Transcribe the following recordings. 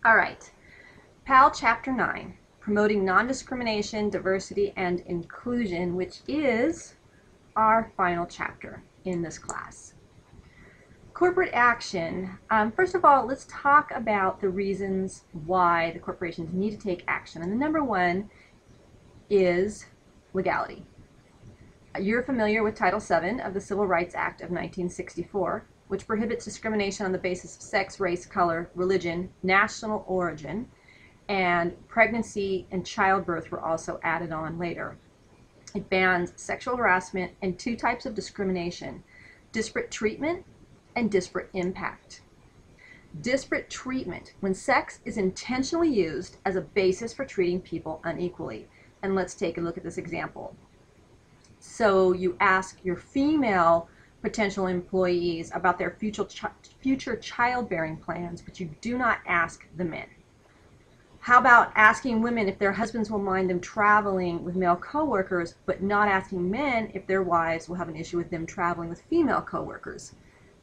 All right, Powell Chapter 9, Promoting Non-Discrimination, Diversity, and Inclusion, which is our final chapter in this class. Corporate action. First of all, let's talk about the reasons why the corporations need to take action. And the number one is legality. You're familiar with Title VII of the Civil Rights Act of 1964, which prohibits discrimination on the basis of sex, race, color, religion, national origin, and pregnancy and childbirth were also added on later. It bans sexual harassment and two types of discrimination: disparate treatment and disparate impact. Disparate treatment, when sex is intentionally used as a basis for treating people unequally. And let's take a look at this example. So you ask your female potential employees about their future childbearing plans, but you do not ask the men. How about asking women if their husbands will mind them traveling with male coworkers, but not asking men if their wives will have an issue with them traveling with female coworkers?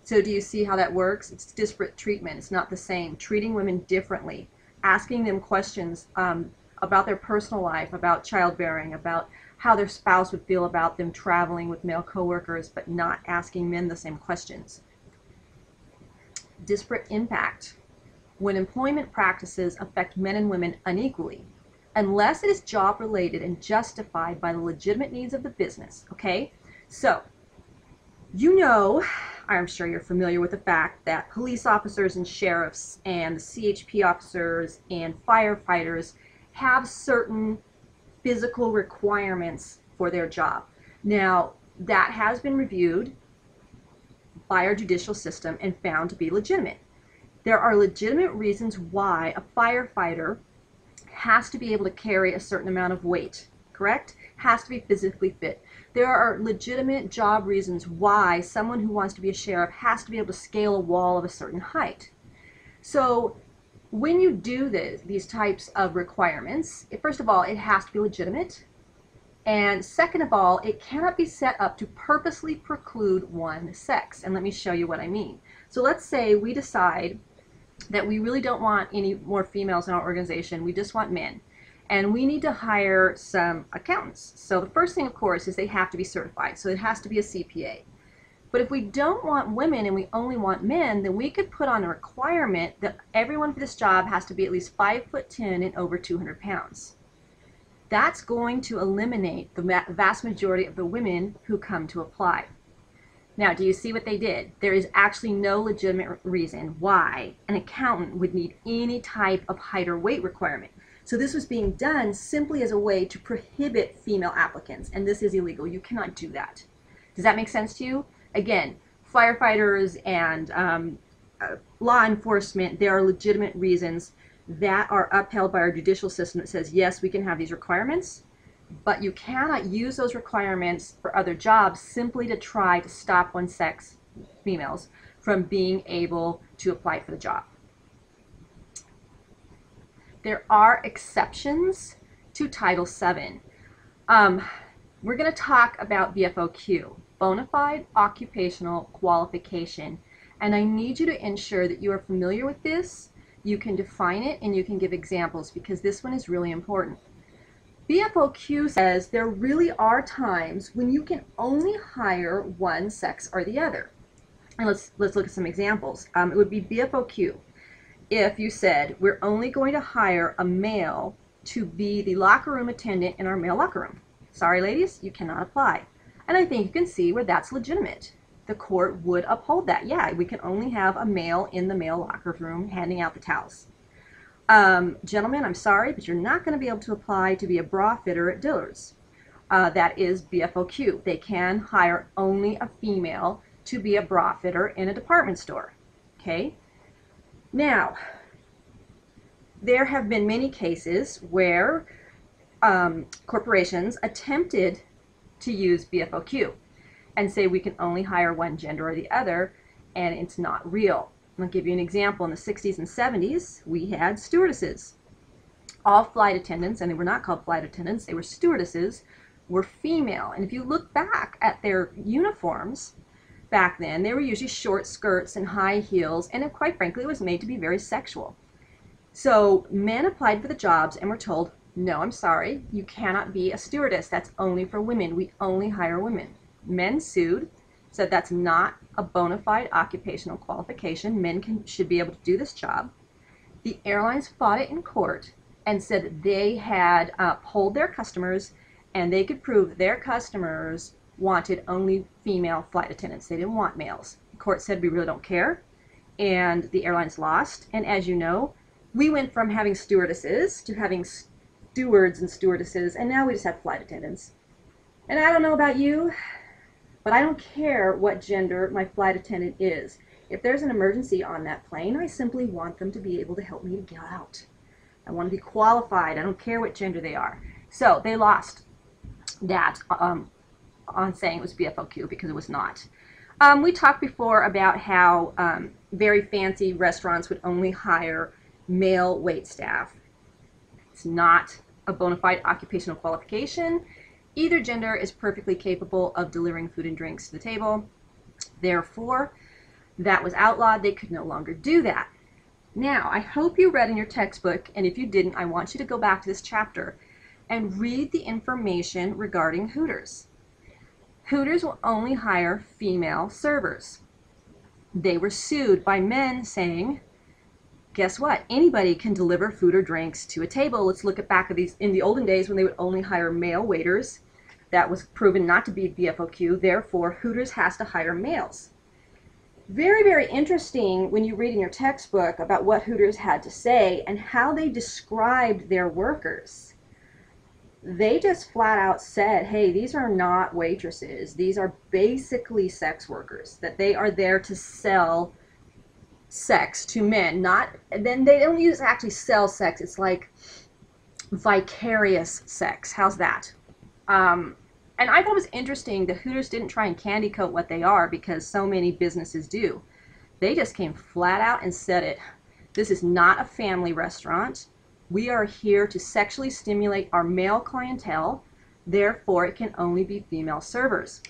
So do you see how that works? It's disparate treatment. It's not the same. Treating women differently, asking them questions about their personal life, about childbearing, about how their spouse would feel about them traveling with male coworkers, but not asking men the same questions. Disparate impact. When employment practices affect men and women unequally, unless it is job related and justified by the legitimate needs of the business. Okay, so you know, I'm sure you're familiar with the fact that police officers and sheriffs and the CHP officers and firefighters have certain physical requirements for their job. Now, that has been reviewed by our judicial system and found to be legitimate. There are legitimate reasons why a firefighter has to be able to carry a certain amount of weight, correct? Has to be physically fit. There are legitimate job reasons why someone who wants to be a sheriff has to be able to scale a wall of a certain height. So when you do these types of requirements, first of all, it has to be legitimate. And second of all, it cannot be set up to purposely preclude one sex. And let me show you what I mean. So let's say we decide that we really don't want any more females in our organization. We just want men. And we need to hire some accountants. So the first thing, of course, is they have to be certified. So it has to be a CPA. But if we don't want women and we only want men, then we could put on a requirement that everyone for this job has to be at least 5'10" and over 200 pounds. That's going to eliminate the vast majority of the women who come to apply. Now, do you see what they did? There is actually no legitimate reason why an accountant would need any type of height or weight requirement. So this was being done simply as a way to prohibit female applicants, and this is illegal. You cannot do that. Does that make sense to you? Again, firefighters and law enforcement, there are legitimate reasons that are upheld by our judicial system that says, yes, we can have these requirements, but you cannot use those requirements for other jobs simply to try to stop one sex, females, from being able to apply for the job. There are exceptions to Title VII. We're going to talk about BFOQ, bona fide occupational qualification, and I need you to ensure that you are familiar with this. You can define it and you can give examples, because this one is really important. BFOQ says there really are times when you can only hire one sex or the other. And let's look at some examples. It would be BFOQ if you said we're only going to hire a male to be the locker room attendant in our male locker room. Sorry, ladies, you cannot apply. And I think you can see where that's legitimate. The court would uphold that. Yeah, we can only have a male in the male locker room handing out the towels. Gentlemen, I'm sorry, but you're not going to be able to apply to be a bra fitter at Dillard's. That is BFOQ. They can hire only a female to be a bra fitter in a department store. Okay? Now, there have been many cases where corporations attempted to use BFOQ and say we can only hire one gender or the other, and it's not real. I'll give you an example. In the 60s and 70s, we had stewardesses. All flight attendants, and they were not called flight attendants, they were stewardesses, were female. And if you look back at their uniforms back then, they were usually short skirts and high heels, and quite frankly, it was made to be very sexual. So men applied for the jobs and were told, no, I'm sorry, you cannot be a stewardess. That's only for women. We only hire women. Men sued, said that's not a bona fide occupational qualification. Men should be able to do this job. The airlines fought it in court and said that they had polled their customers and they could prove that their customers wanted only female flight attendants. They didn't want males. The court said we really don't care, and the airlines lost. And as you know, we went from having stewardesses to having stewards and stewardesses, and now we just have flight attendants. And I don't know about you, but I don't care what gender my flight attendant is. If there's an emergency on that plane, I simply want them to be able to help me to get out. I want to be qualified. I don't care what gender they are. So they lost that on saying it was BFOQ because it was not. We talked before about how very fancy restaurants would only hire male wait staff. It's not a bona fide occupational qualification. Either gender is perfectly capable of delivering food and drinks to the table. Therefore, that was outlawed. They could no longer do that. Now, I hope you read in your textbook, and if you didn't, I want you to go back to this chapter and read the information regarding Hooters. Hooters will only hire female servers. They were sued by men saying, guess what? Anybody can deliver food or drinks to a table. Let's look at back at these in the olden days when they would only hire male waiters. That was proven not to be BFOQ. Therefore, Hooters has to hire males. Very, very interesting when you read in your textbook about what Hooters had to say and how they described their workers. They just flat out said, hey, these are not waitresses. These are basically sex workers, that they are there to sell sex to men. Then they don't use actually sell sex. It's like vicarious sex. How's that? And I thought it was interesting that Hooters didn't try and candy coat what they are, because so many businesses do. They just came flat out and said it. This is not a family restaurant. We are here to sexually stimulate our male clientele. Therefore, it can only be female servers.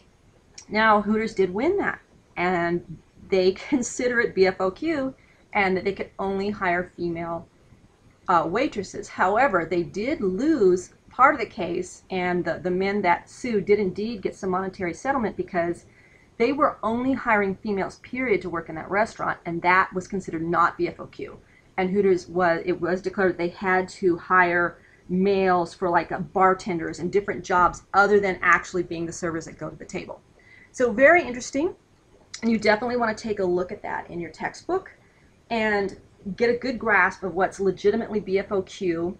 Now, Hooters did win that, and they consider it BFOQ, and that they could only hire female waitresses. However, they did lose part of the case, and the men that sued did indeed get some monetary settlement because they were only hiring females, period, to work in that restaurant, and that was considered not BFOQ. And Hooters was declared that they had to hire males for like bartenders and different jobs other than actually being the servers that go to the table. So very interesting, and you definitely want to take a look at that in your textbook and get a good grasp of what's legitimately BFOQ,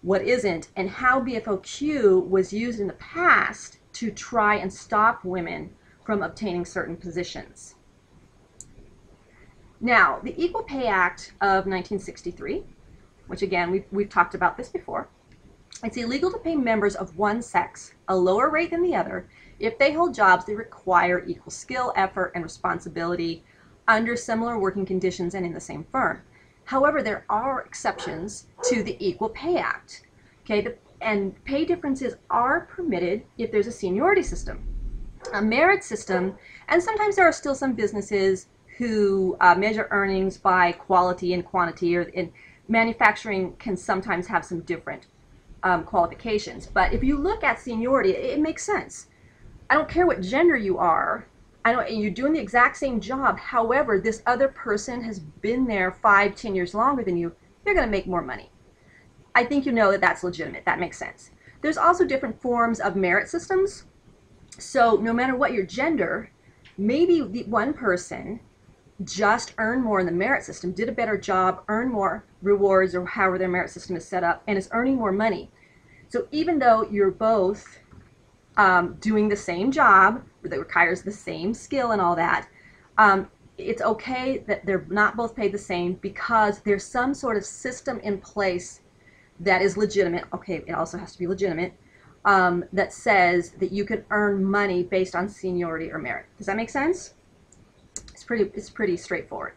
what isn't, and how BFOQ was used in the past to try and stop women from obtaining certain positions. Now, the Equal Pay Act of 1963, which again, we've talked about this before, it's illegal to pay members of one sex a lower rate than the other if they hold jobs that require equal skill, effort, and responsibility under similar working conditions and in the same firm. However, there are exceptions to the Equal Pay Act, okay? And pay differences are permitted if there's a seniority system, a merit system, and sometimes there are still some businesses who measure earnings by quality and quantity, or in manufacturing can sometimes have some different qualifications. But if you look at seniority, it makes sense. I don't care what gender you are. You're doing the exact same job. However, this other person has been there 5-10 years longer than you. They're going to make more money. I think you know that that's legitimate. That makes sense. There's also different forms of merit systems. So no matter what your gender, maybe the one person just earned more in the merit system, did a better job, earned more rewards, or however their merit system is set up, and is earning more money. So even though you're both doing the same job that requires the same skill and all that, it's okay that they're not both paid the same because there's some sort of system in place that is legitimate. Okay, it also has to be legitimate, that says that you can earn money based on seniority or merit. Does that make sense? It's pretty straightforward.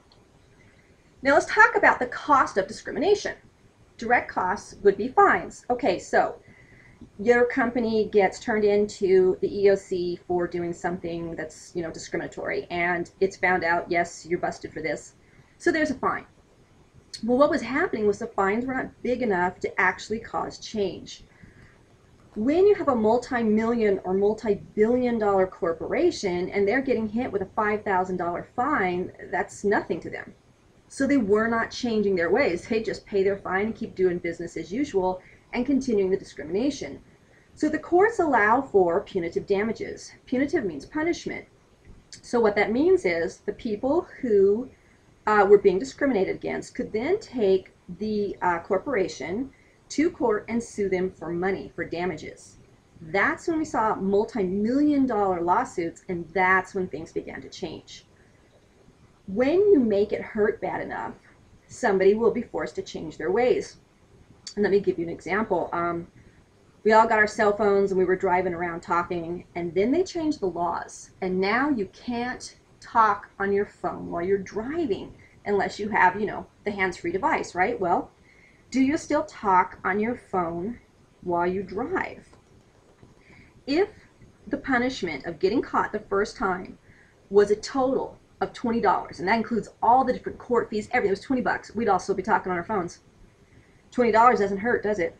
Now let's talk about the cost of discrimination. Direct costs would be fines. Okay, so your company gets turned into the EOC for doing something that's, discriminatory, and it's found out, yes, you're busted for this, so there's a fine. Well, what was happening was the fines were not big enough to actually cause change. When you have a multi-million or multi-billion-dollar corporation and they're getting hit with a $5,000 fine, that's nothing to them. So they were not changing their ways. They just pay their fine and keep doing business as usual and continuing the discrimination. So the courts allow for punitive damages. Punitive means punishment. So what that means is the people who were being discriminated against could then take the corporation to court and sue them for money, for damages. That's when we saw multi-million-dollar lawsuits, and that's when things began to change. When you make it hurt bad enough, somebody will be forced to change their ways. And let me give you an example. We all got our cell phones and we were driving around talking, and then they changed the laws. And now you can't talk on your phone while you're driving unless you have, the hands-free device, right? Well, do you still talk on your phone while you drive? If the punishment of getting caught the first time was a total of $20, and that includes all the different court fees, everything, it was $20, we'd also be talking on our phones. $20 doesn't hurt, does it?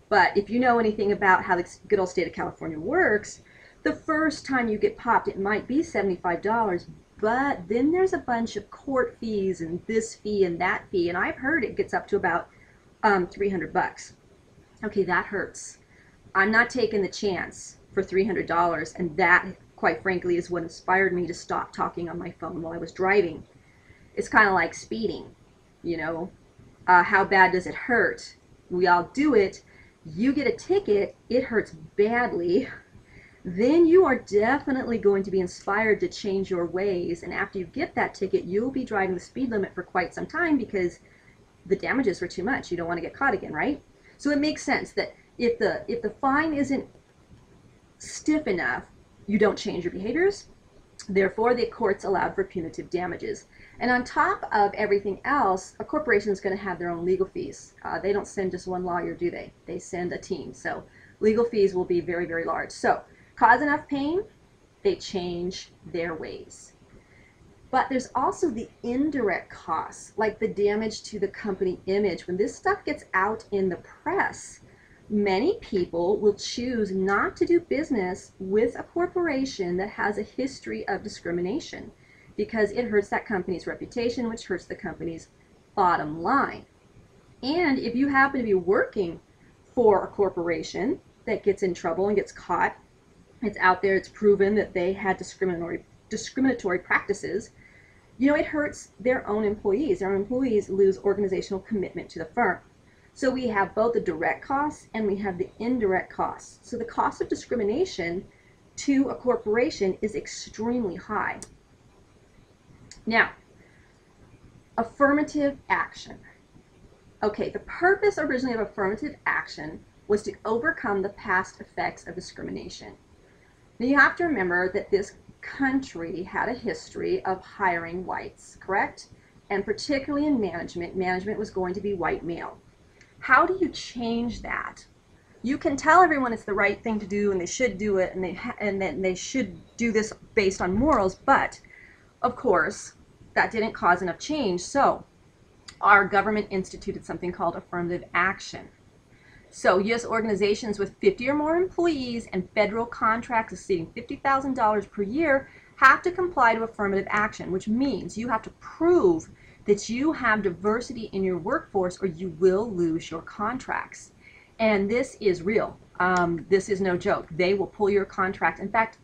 But if you know anything about how the good old state of California works, the first time you get popped, it might be $75, but then there's a bunch of court fees and this fee and that fee, and I've heard it gets up to about $300. Okay, that hurts. I'm not taking the chance for $300, and that, quite frankly, is what inspired me to stop talking on my phone while I was driving. It's kind of like speeding, how bad does it hurt? We all do it. You get a ticket, it hurts badly, then you are definitely going to be inspired to change your ways, and after you get that ticket, you'll be driving the speed limit for quite some time because the damages were too much. You don't want to get caught again, right? So it makes sense that if the fine isn't stiff enough, you don't change your behaviors. Therefore, the courts allowed for punitive damages. And on top of everything else, a corporation is going to have their own legal fees. They don't send just one lawyer, do they? They send a team. So legal fees will be very, very large. So cause enough pain, they change their ways. But there's also the indirect costs, like the damage to the company image. When this stuff gets out in the press, many people will choose not to do business with a corporation that has a history of discrimination because it hurts that company's reputation, which hurts the company's bottom line. And if you happen to be working for a corporation that gets in trouble and gets caught, it's out there, it's proven that they had discriminatory practices, it hurts their own employees. Their own employees lose organizational commitment to the firm. So we have both the direct costs and we have the indirect costs. So the cost of discrimination to a corporation is extremely high. Now, affirmative action. Okay, the purpose originally of affirmative action was to overcome the past effects of discrimination. Now you have to remember that this country had a history of hiring whites, correct? And particularly in management, management was going to be white male. How do you change that? You can tell everyone it's the right thing to do and they should do it and then they should do this based on morals, but of course that didn't cause enough change. So our government instituted something called affirmative action. So U.S. organizations with 50 or more employees and federal contracts exceeding $50,000 per year have to comply to affirmative action, which means you have to prove that you have diversity in your workforce or you will lose your contracts. And this is real. This is no joke. They will pull your contract. In fact,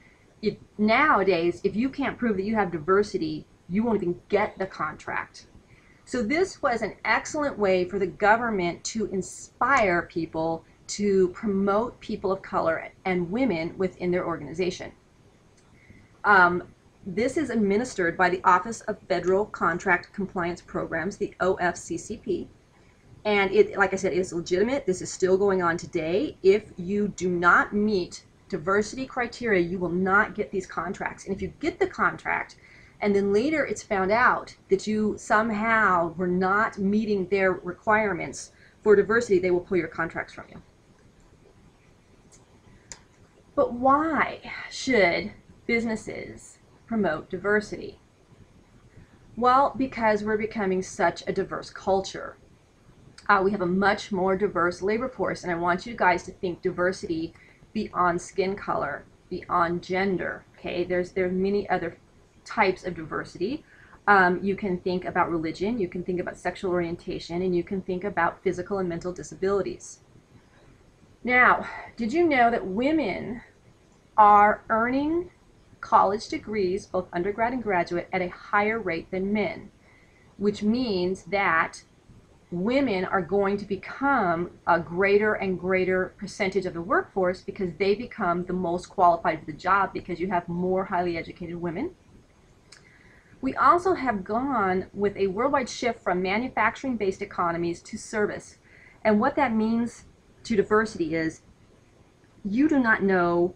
nowadays, if you can't prove that you have diversity, you won't even get the contract. So this was an excellent way for the government to inspire people to promote people of color and women within their organization. This is administered by the Office of Federal Contract Compliance Programs, the OFCCP. And it, like I said, is legitimate. This is still going on today. If you do not meet diversity criteria, you will not get these contracts. And if you get the contract, and then later it's found out that you somehow were not meeting their requirements for diversity, they will pull your contracts from you. But why should businesses promote diversity? Well, because we're becoming such a diverse culture. We have a much more diverse labor force, and I want you guys to think diversity beyond skin color, beyond gender. Okay, there's many other types of diversity. You can think about religion, you can think about sexual orientation, and you can think about physical and mental disabilities. Now, did you know that women are earning college degrees, both undergrad and graduate, at a higher rate than men, which means that women are going to become a greater and greater percentage of the workforce because they become the most qualified for the job because you have more highly educated women. We also have gone with a worldwide shift from manufacturing-based economies to service. And what that means to diversity is you do not know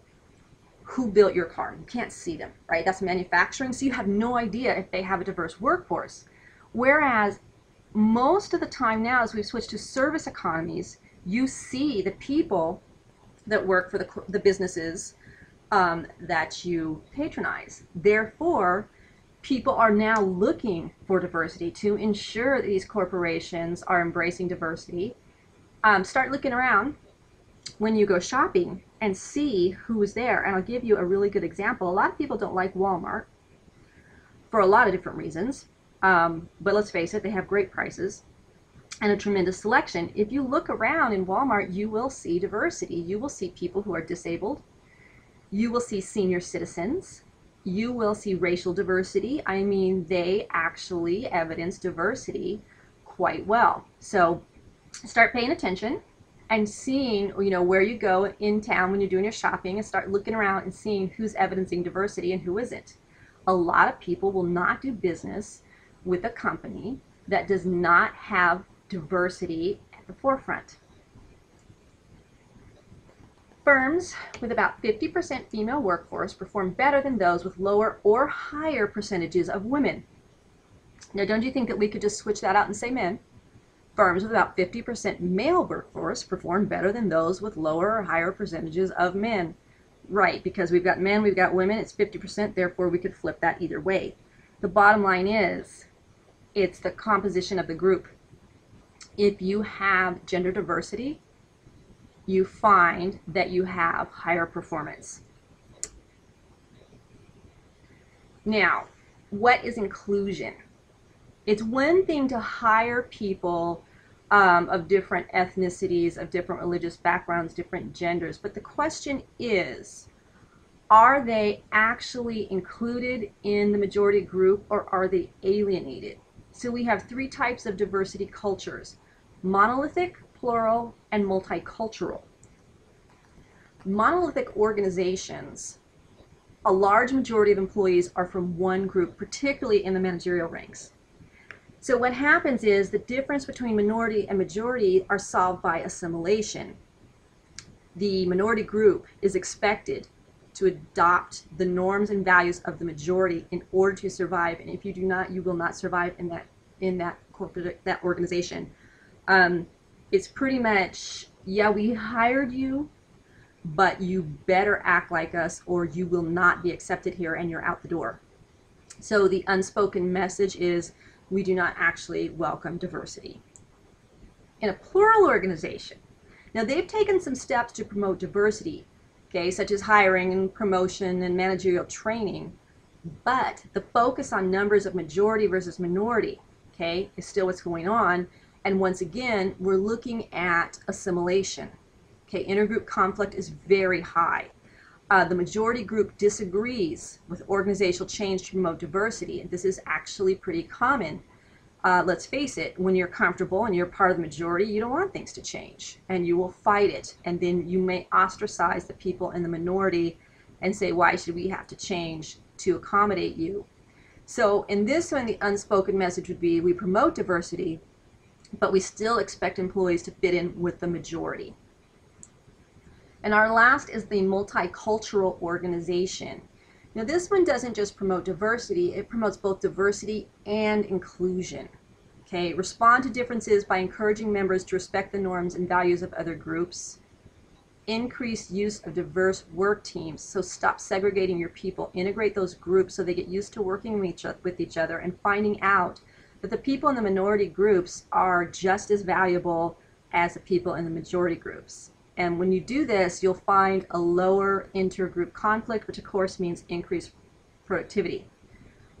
who built your car. You can't see them, right? That's manufacturing, so you have no idea if they have a diverse workforce. Whereas most of the time now, as we've switched to service economies, you see the people that work for the businesses that you patronize. Therefore, people are now looking for diversity to ensure that these corporations are embracing diversity. Start looking around when you go shopping and see who is there. And I'll give you a really good example. A lot of people don't like Walmart for a lot of different reasons. But let's face it, they have great prices and a tremendous selection. If you look around in Walmart, you will see diversity. You will see people who are disabled. You will see senior citizens. You will see racial diversity. I mean, they actually evidence diversity quite well. So start paying attention and seeing, where you go in town when you're doing your shopping, and start looking around and seeing who's evidencing diversity and who isn't. A lot of people will not do business with a company that does not have diversity at the forefront. Firms with about 50% female workforce perform better than those with lower or higher percentages of women. Now, don't you think that we could just switch that out and say men? Firms with about 50% male workforce perform better than those with lower or higher percentages of men. Right, because we've got men, we've got women, it's 50%, therefore we could flip that either way. The bottom line is, it's the composition of the group. If you have gender diversity, you find that you have higher performance. Now, what is inclusion? It's one thing to hire people of different ethnicities, of different religious backgrounds, different genders, but the question is, are they actually included in the majority group or are they alienated? So we have three types of diversity cultures: monolithic, plural, and multicultural. Monolithic organizations, a large majority of employees are from one group, particularly in the managerial ranks. So what happens is the difference between minority and majority are solved by assimilation. The minority group is expected to adopt the norms and values of the majority in order to survive, and if you do not, you will not survive in that corporate, that organization. It's pretty much, yeah, we hired you, but you better act like us or you will not be accepted here and you're out the door. So the unspoken message is, we do not actually welcome diversity. In a plural organization, now they've taken some steps to promote diversity, okay, such as hiring and promotion and managerial training, but the focus on numbers of majority versus minority, okay, is still what's going on. And once again, we're looking at assimilation. Okay, intergroup conflict is very high. The majority group disagrees with organizational change to promote diversity, and this is actually pretty common. Let's face it, when you're comfortable and you're part of the majority, you don't want things to change, and you will fight it, and then you may ostracize the people in the minority and say, why should we have to change to accommodate you? So in this one, the unspoken message would be, we promote diversity, but we still expect employees to fit in with the majority. And our last is the multicultural organization. Now this one doesn't just promote diversity, it promotes both diversity and inclusion. Okay, respond to differences by encouraging members to respect the norms and values of other groups. increased use of diverse work teams. So stop segregating your people, integrate those groups so they get used to working with each other and finding out that the people in the minority groups are just as valuable as the people in the majority groups. And when you do this, you'll find a lower intergroup conflict, which of course means increased productivity.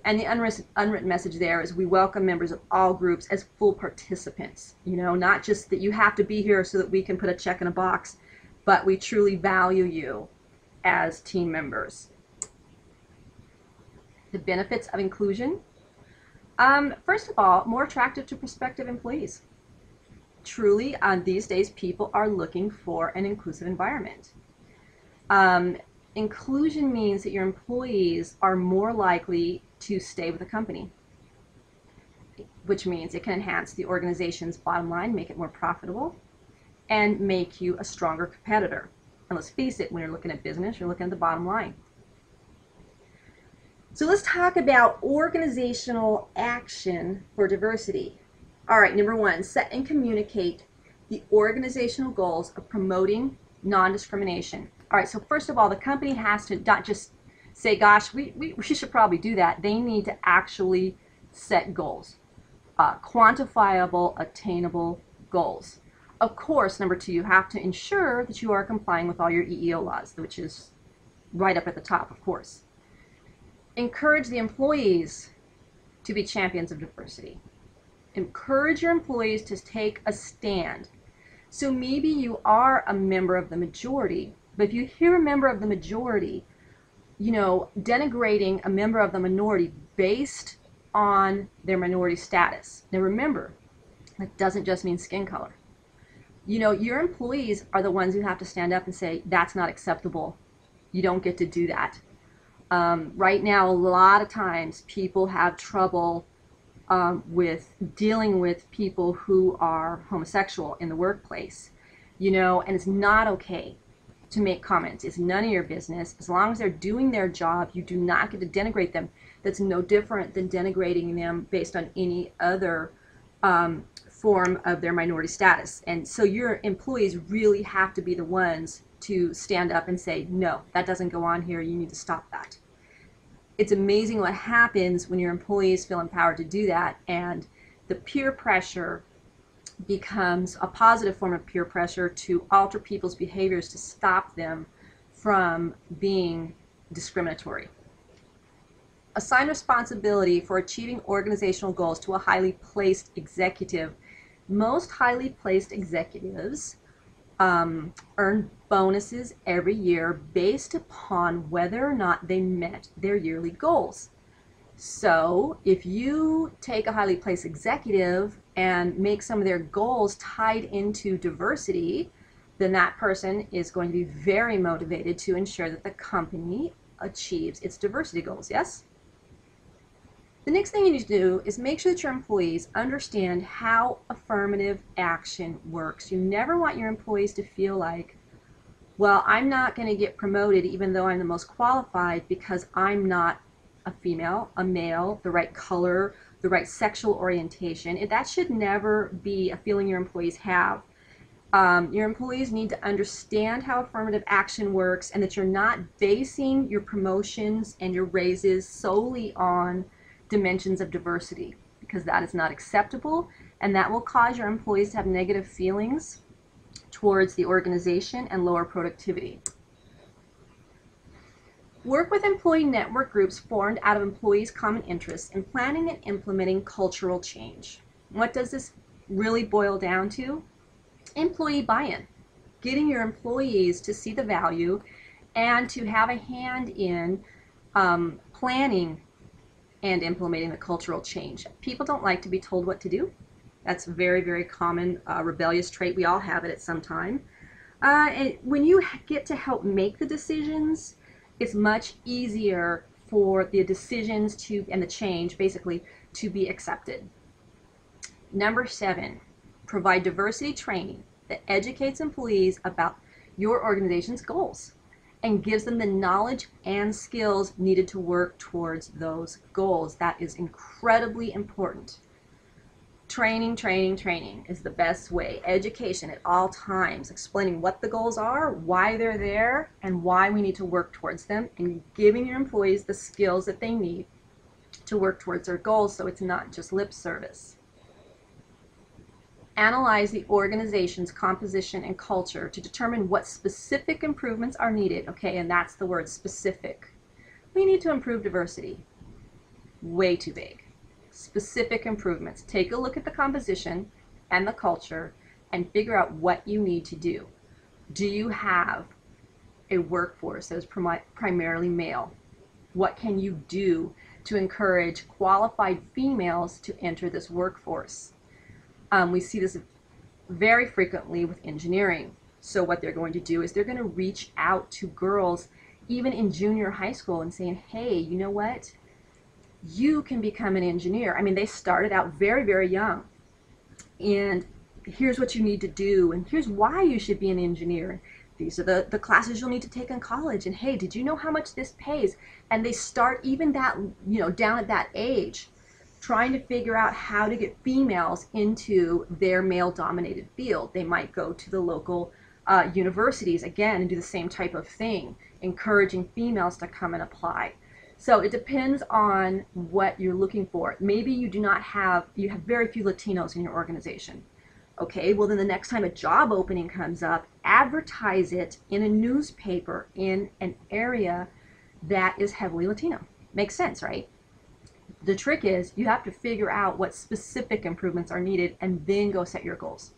And the unwritten message there is we welcome members of all groups as full participants. You know, not just that you have to be here so that we can put a check in a box, but we truly value you as team members. The benefits of inclusion. First of all, more attractive to prospective employees. Truly, these days, people are looking for an inclusive environment. Inclusion means that your employees are more likely to stay with the company, which means it can enhance the organization's bottom line, make it more profitable, and make you a stronger competitor. And let's face it, when you're looking at business, you're looking at the bottom line. So let's talk about organizational action for diversity. All right, number one, set and communicate the organizational goals of promoting non-discrimination. All right, so first of all, the company has to not just say, gosh, we should probably do that. They need to actually set goals, quantifiable, attainable goals. Of course, number two, you have to ensure that you are complying with all your EEO laws, which is right up at the top, of course. Encourage the employees to be champions of diversity. Encourage your employees to take a stand. So maybe you are a member of the majority, but if you hear a member of the majority, you know, denigrating a member of the minority based on their minority status. Now remember, that doesn't just mean skin color. You know, your employees are the ones who have to stand up and say, that's not acceptable. You don't get to do that. Right now, a lot of times people have trouble with dealing with people who are homosexual in the workplace, you know, and it's not okay to make comments. It's none of your business. As long as they're doing their job, you do not get to denigrate them. That's no different than denigrating them based on any other form of their minority status. And so your employees really have to be the ones to stand up and say, no, that doesn't go on here. You need to stop that. It's amazing what happens when your employees feel empowered to do that, and the peer pressure becomes a positive form of peer pressure to alter people's behaviors to stop them from being discriminatory. Assign responsibility for achieving organizational goals to a highly placed executive. Most highly placed executives earn bonuses every year based upon whether or not they met their yearly goals. So if you take a highly placed executive and make some of their goals tied into diversity, then that person is going to be very motivated to ensure that the company achieves its diversity goals, yes? The next thing you need to do is make sure that your employees understand how affirmative action works. You never want your employees to feel like, well, I'm not going to get promoted even though I'm the most qualified because I'm not a female, a male, the right color, the right sexual orientation. That should never be a feeling your employees have. Your employees need to understand how affirmative action works and that you're not basing your promotions and your raises solely on dimensions of diversity, because that is not acceptable, and that will cause your employees to have negative feelings towards the organization and lower productivity. Work with employee network groups formed out of employees' common interests in planning and implementing cultural change. What does this really boil down to? Employee buy-in. Getting your employees to see the value and to have a hand in planning and implementing the cultural change. People don't like to be told what to do. That's a very, very common rebellious trait. We all have it at some time. And when you get to help make the decisions, it's much easier for the decisions to, and the change basically, to be accepted. Number 7, provide diversity training that educates employees about your organization's goals and gives them the knowledge and skills needed to work towards those goals. That is incredibly important. Training, training, training is the best way. Education at all times, explaining what the goals are, why they're there, and why we need to work towards them, and giving your employees the skills that they need to work towards their goals so it's not just lip service. Analyze the organization's composition and culture to determine what specific improvements are needed. Okay, and that's the word specific. We need to improve diversity. Way too vague. Specific improvements. Take a look at the composition and the culture and figure out what you need to do. Do you have a workforce that is primarily male? What can you do to encourage qualified females to enter this workforce? We see this very frequently with engineering. So what they're going to do is they're going to reach out to girls even in junior high school and saying, hey, you know what? You can become an engineer. I mean, they started out very, very young. And here's what you need to do. And here's why you should be an engineer. These are the classes you'll need to take in college. And hey, did you know how much this pays? And they start even that, down at that age, trying to figure out how to get females into their male-dominated field. They might go to the local universities, again, and do the same type of thing, encouraging females to come and apply. So it depends on what you're looking for. Maybe you have very few Latinos in your organization. Okay, well then the next time a job opening comes up, advertise it in a newspaper in an area that is heavily Latino. Makes sense, right? The trick is you have to figure out what specific improvements are needed and then go set your goals.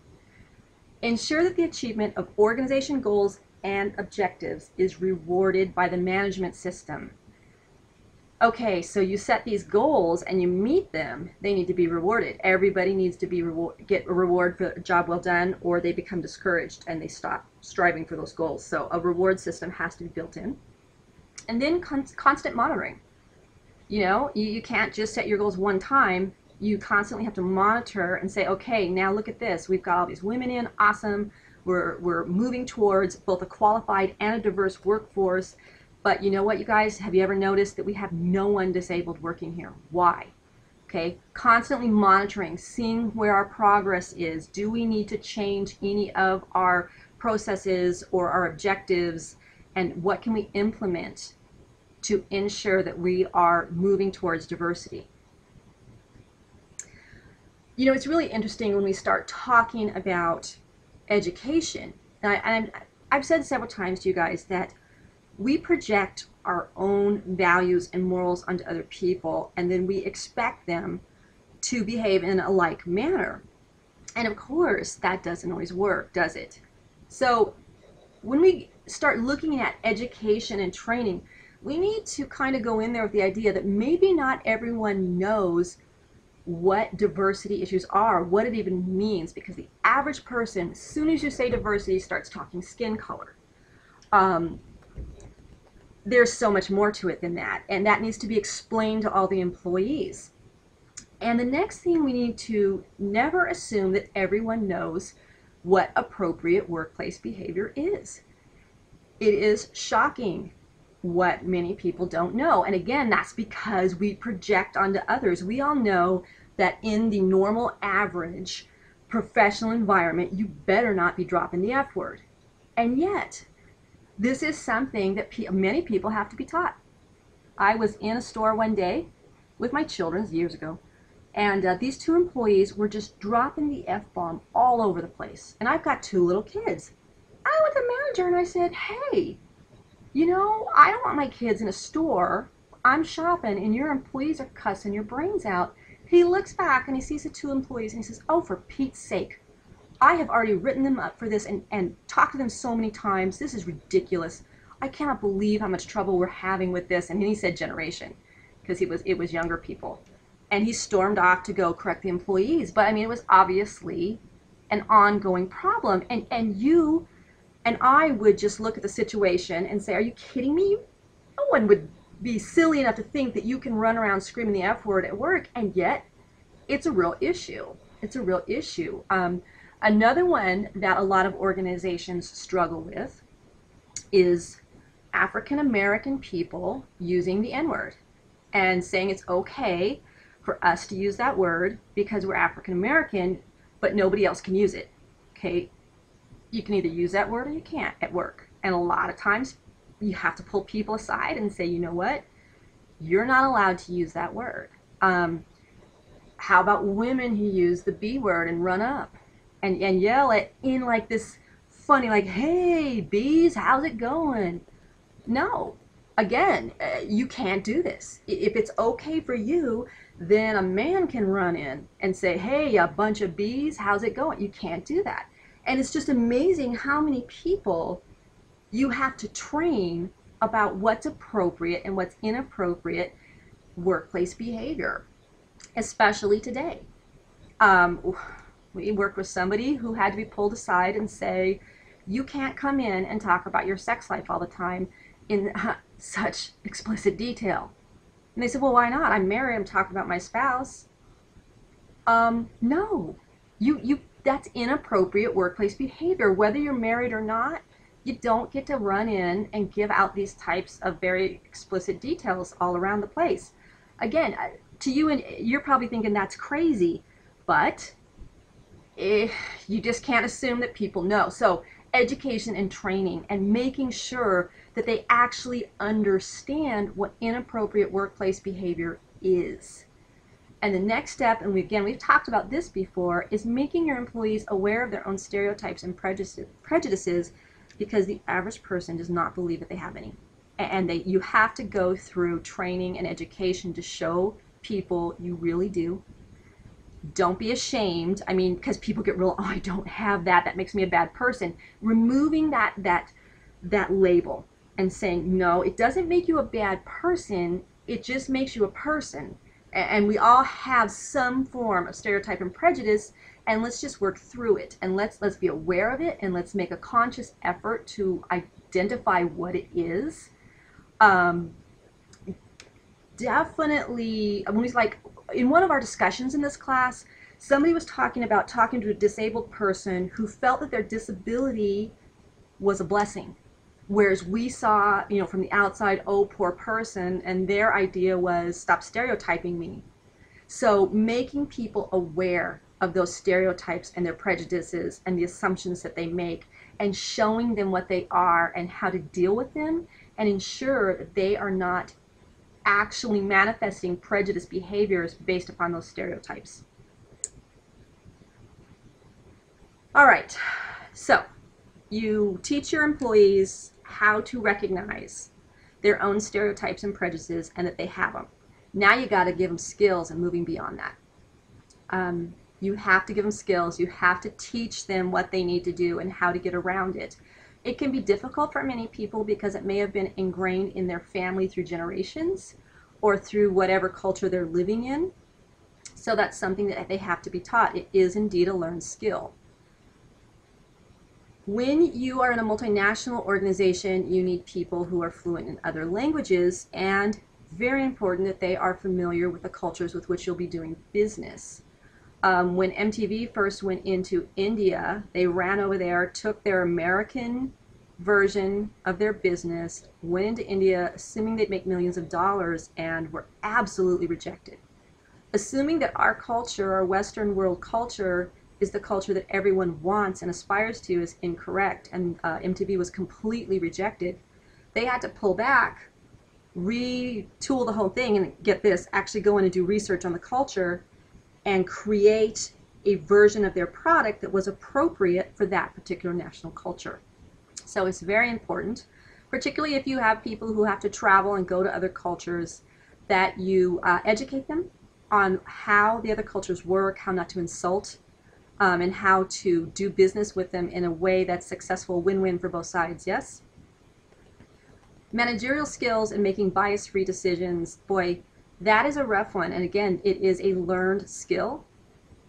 Ensure that the achievement of organization goals and objectives is rewarded by the management system. Okay, so you set these goals and you meet them, they need to be rewarded. Everybody needs to get a reward for a job well done, or they become discouraged and they stop striving for those goals. So a reward system has to be built in. And then constant monitoring. You can't just set your goals one time. You constantly have to monitor and say, okay, now look at this. We've got all these women in, awesome. We're moving towards both a qualified and a diverse workforce. But you know what, you guys, have you ever noticed that we have no one disabled working here? Why? Okay, constantly monitoring, seeing where our progress is. Do we need to change any of our processes or our objectives? And what can we implement to ensure that we are moving towards diversity? It's really interesting when we start talking about education. And I've said several times to you guys that we project our own values and morals onto other people, and then we expect them to behave in a like manner. And of course, that doesn't always work, does it? So when we start looking at education and training, we need to kind of go in there with the idea that maybe not everyone knows what diversity issues are, what it even means, because the average person, as soon as you say diversity, starts talking skin color. There's so much more to it than that, and that needs to be explained to all the employees. And the next thing, we need to never assume that everyone knows what appropriate workplace behavior is. It is shocking what many people don't know. And again, that's because we project onto others. We all know that in the normal, average professional environment, you better not be dropping the F word. And yet, this is something that many people have to be taught. I was in a store one day with my children years ago, and these two employees were just dropping the F-bomb all over the place. And I've got two little kids. I went to the manager and I said, hey, I don't want my kids in a store. I'm shopping and your employees are cussing your brains out. He looks back and he sees the two employees and he says, oh, for Pete's sake, I have already written them up for this and talked to them so many times. This is ridiculous. I cannot believe how much trouble we're having with this. And then he said generation, because it was younger people. And he stormed off to go correct the employees. But I mean, it was obviously an ongoing problem. And you and I would just look at the situation and say, are you kidding me? No one would be silly enough to think that you can run around screaming the F word at work, and yet it's a real issue. It's a real issue. Another one that a lot of organizations struggle with is African American people using the N word and saying it's okay for us to use that word because we're African American, but nobody else can use it. Okay, you can either use that word or you can't at work. And a lot of times you have to pull people aside and say, you know what, you're not allowed to use that word. How about women who use the B word and run up and yell it in like this funny, like, hey, bees, how's it going? No, again, you can't do this. If it's okay for you, then a man can run in and say, hey, a bunch of bees, how's it going? You can't do that. And it's just amazing how many people you have to train about what's appropriate and what's inappropriate workplace behavior, especially today. We worked with somebody who had to be pulled aside and say, you can't come in and talk about your sex life all the time in such explicit detail. And they said, well, why not? I'm married, I'm talking about my spouse. No, that's inappropriate workplace behavior. Whether you're married or not, you don't get to run in and give out these types of very explicit details all around the place. Again, to you, and you're probably thinking that's crazy, but you just can't assume that people know. So education and training and making sure that they actually understand what inappropriate workplace behavior is. And the next step, and we've talked about this before, is making your employees aware of their own stereotypes and prejudices, because the average person does not believe that they have any. And you have to go through training and education to show people you really do. Don't be ashamed. I mean, because people get real, oh, I don't have that. That makes me a bad person. Removing that label and saying, no, it doesn't make you a bad person. It just makes you a person. And we all have some form of stereotype and prejudice, and let's just work through it. And let's be aware of it, and let's make a conscious effort to identify what it is. Definitely, in one of our discussions in this class, somebody was talking to a disabled person who felt that their disability was a blessing, whereas we saw, from the outside, oh, poor person, and their idea was, stop stereotyping me. So making people aware of those stereotypes and their prejudices and the assumptions that they make, and showing them what they are and how to deal with them, and ensure that they are not actually manifesting prejudice behaviors based upon those stereotypes. All right, so you teach your employees how to recognize their own stereotypes and prejudices and that they have them. Now you got to give them skills and moving beyond that. You have to give them skills. You have to teach them what they need to do and how to get around it. It can be difficult for many people because it may have been ingrained in their family through generations or through whatever culture they're living in. So that's something that they have to be taught. It is indeed a learned skill. When you are in a multinational organization, you need people who are fluent in other languages, and very important that they are familiar with the cultures with which you'll be doing business. When MTV first went into India, they ran over there, took their American version of their business, went into India assuming they'd make millions of dollars, and were absolutely rejected. Assuming that our culture, our Western world culture, is the culture that everyone wants and aspires to is incorrect, and MTV was completely rejected. They had to pull back, retool the whole thing, and get this, actually go in and do research on the culture and create a version of their product that was appropriate for that particular national culture. So it's very important, particularly if you have people who have to travel and go to other cultures, that you educate them on how the other cultures work, how not to insult, and how to do business with them in a way that's successful, win-win for both sides, yes? Managerial skills and making bias-free decisions, boy, that is a rough one. And again, it is a learned skill.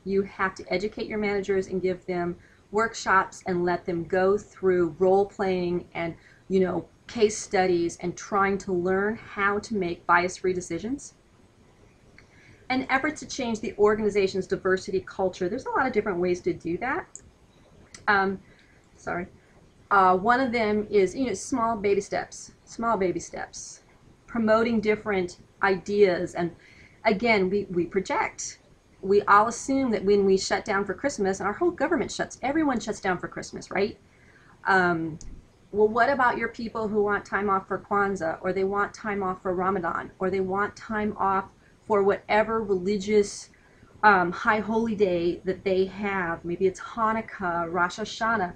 You have to educate your managers and give them workshops and let them go through role-playing and, case studies and trying to learn how to make bias-free decisions. And efforts to change the organization's diversity culture. There's a lot of different ways to do that. One of them is, small baby steps. Promoting different ideas and Again, we project. We all assume that when we shut down for Christmas, and our whole government everyone shuts down for Christmas, right? Um, well, what about your people who want time off for Kwanzaa, or they want time off for Ramadan, or they want time off for whatever religious high holy day that they have? Maybe it's Hanukkah, Rosh Hashanah.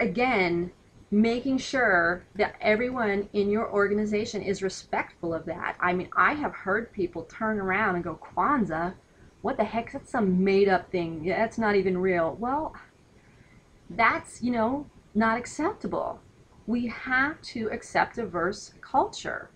Again, making sure that everyone in your organization is respectful of that. I mean, I have heard people turn around and go, Kwanzaa? What the heck? That's some made up thing. Yeah, that's not even real. Well, that's, not acceptable. We have to accept diverse culture.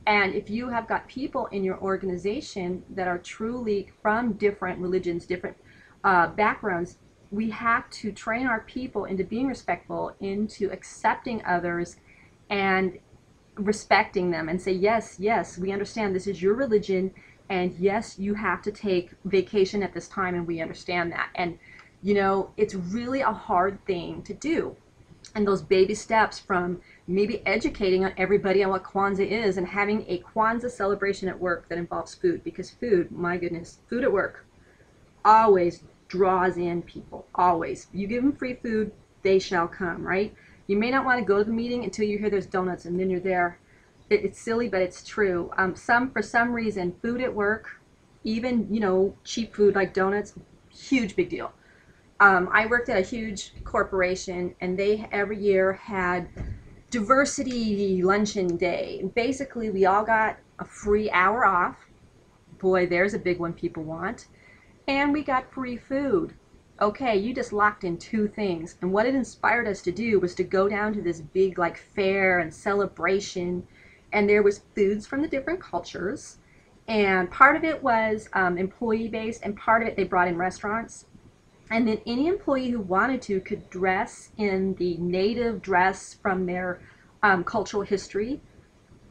And if you have got people in your organization that are truly from different religions, different backgrounds, we have to train our people into being respectful, into accepting others and respecting them, and say, yes, yes, we understand this is your religion, and yes, you have to take vacation at this time, and we understand that. And it's really a hard thing to do. And those baby steps from maybe educating everybody on what Kwanzaa is, and having a Kwanzaa celebration at work that involves food, because food, my goodness, food at work always draws in people, always. You give them free food, they shall come, right? You may not want to go to the meeting until you hear there's donuts, and then you're there. It's silly, but it's true. For some reason, food at work, even, cheap food like donuts, huge big deal. I worked at a huge corporation, and they every year had diversity luncheon day. And basically, we all got a free hour off. Boy, there's a big one people want. And we got free food. Okay, you just locked in two things. And what it inspired us to do was to go down to this big fair and celebration. And there was foods from the different cultures. And part of it was employee based, and part of it they brought in restaurants. And then any employee who wanted to could dress in the native dress from their cultural history,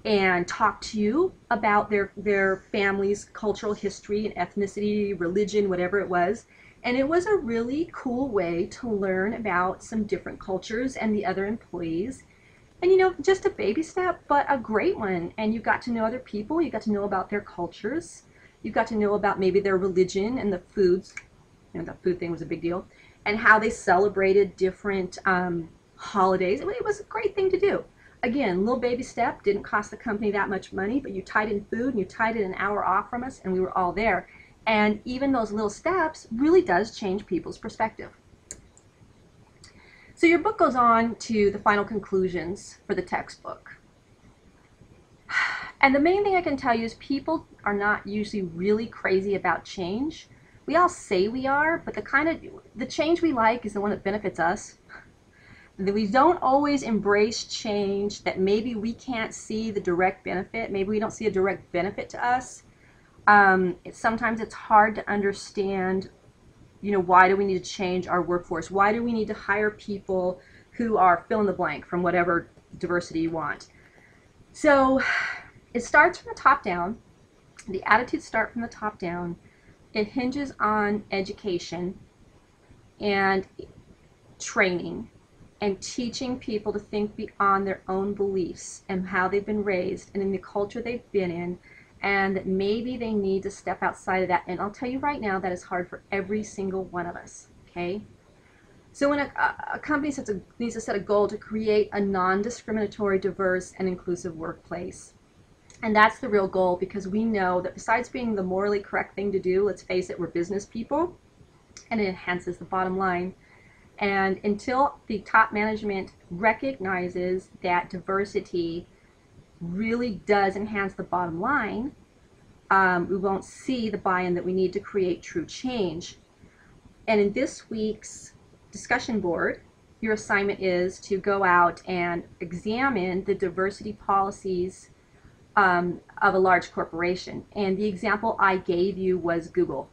and talk to you about their family's cultural history and ethnicity, religion, whatever it was. And it was a really cool way to learn about some different cultures and the other employees. And just a baby step, but a great one. And you got to know other people, you got to know about their cultures, you got to know about maybe their religion and the foods. The food thing was a big deal, and how they celebrated different holidays. It was a great thing to do. Again, little baby step, didn't cost the company that much money, but you tied in food and you tied in an hour off from us, and we were all there. And even those little steps really does change people's perspective. So your book goes on to the final conclusions for the textbook. And the main thing I can tell you is people are not usually really crazy about change. We all say we are, but the change we like is the one that benefits us. We don't always embrace change that maybe we can't see the direct benefit. Maybe we don't see a direct benefit to us. Sometimes it's hard to understand, why do we need to change our workforce? Why do we need to hire people who are fill in the blank from whatever diversity you want? So it starts from the top down. The attitudes start from the top down. It hinges on education and training, and teaching people to think beyond their own beliefs and how they've been raised and in the culture they've been in, and that maybe they need to step outside of that. And I'll tell you right now, that is hard for every single one of us, okay? So when a company needs to set a goal to create a non-discriminatory, diverse, and inclusive workplace. And that's the real goal, because we know that besides being the morally correct thing to do, let's face it, we're business people, and it enhances the bottom line. And until the top management recognizes that diversity really does enhance the bottom line, we won't see the buy-in that we need to create true change. And in this week's discussion board, your assignment is to go out and examine the diversity policies of a large corporation. And the example I gave you was Google.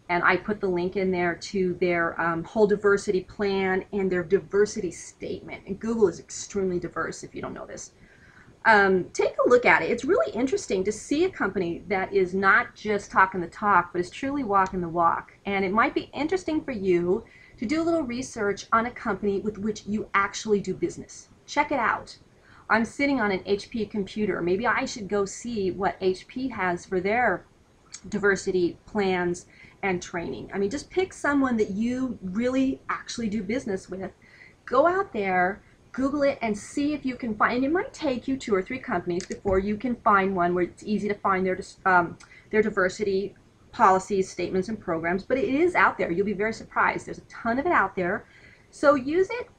And I put the link in there to their whole diversity plan and their diversity statement. And Google is extremely diverse, if you don't know this. Take a look at it. It's really interesting to see a company that is not just talking the talk, but is truly walking the walk. And it might be interesting for you to do a little research on a company with which you actually do business. Check it out. I'm sitting on an HP computer. Maybe I should go see what HP has for their diversity plans and training. I mean, just pick someone that you really actually do business with. Go out there, Google it, and see if you can find, and it might take you 2 or 3 companies before you can find one where it's easy to find their diversity policies, statements, and programs, but it is out there. You'll be very surprised. There's a ton of it out there. So use it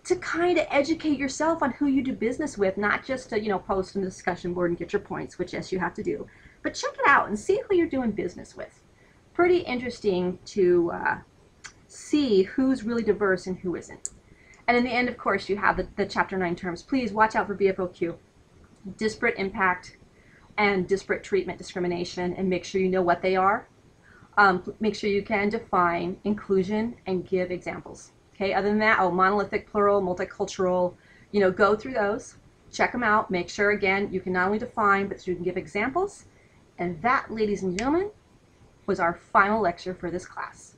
to kind of educate yourself on who you do business with, not just to, post on the discussion board and get your points, which yes, you have to do, but check it out and see who you're doing business with. Pretty interesting to see who's really diverse and who isn't. And in the end, of course, you have the Chapter 9 terms. Please watch out for BFOQ, disparate impact and disparate treatment discrimination, and make sure you know what they are. Make sure you can define inclusion and give examples. Okay, other than that, monolithic, plural, multicultural, go through those, check them out, make sure, again, you can not only define, but you can give examples. And that, ladies and gentlemen, was our final lecture for this class.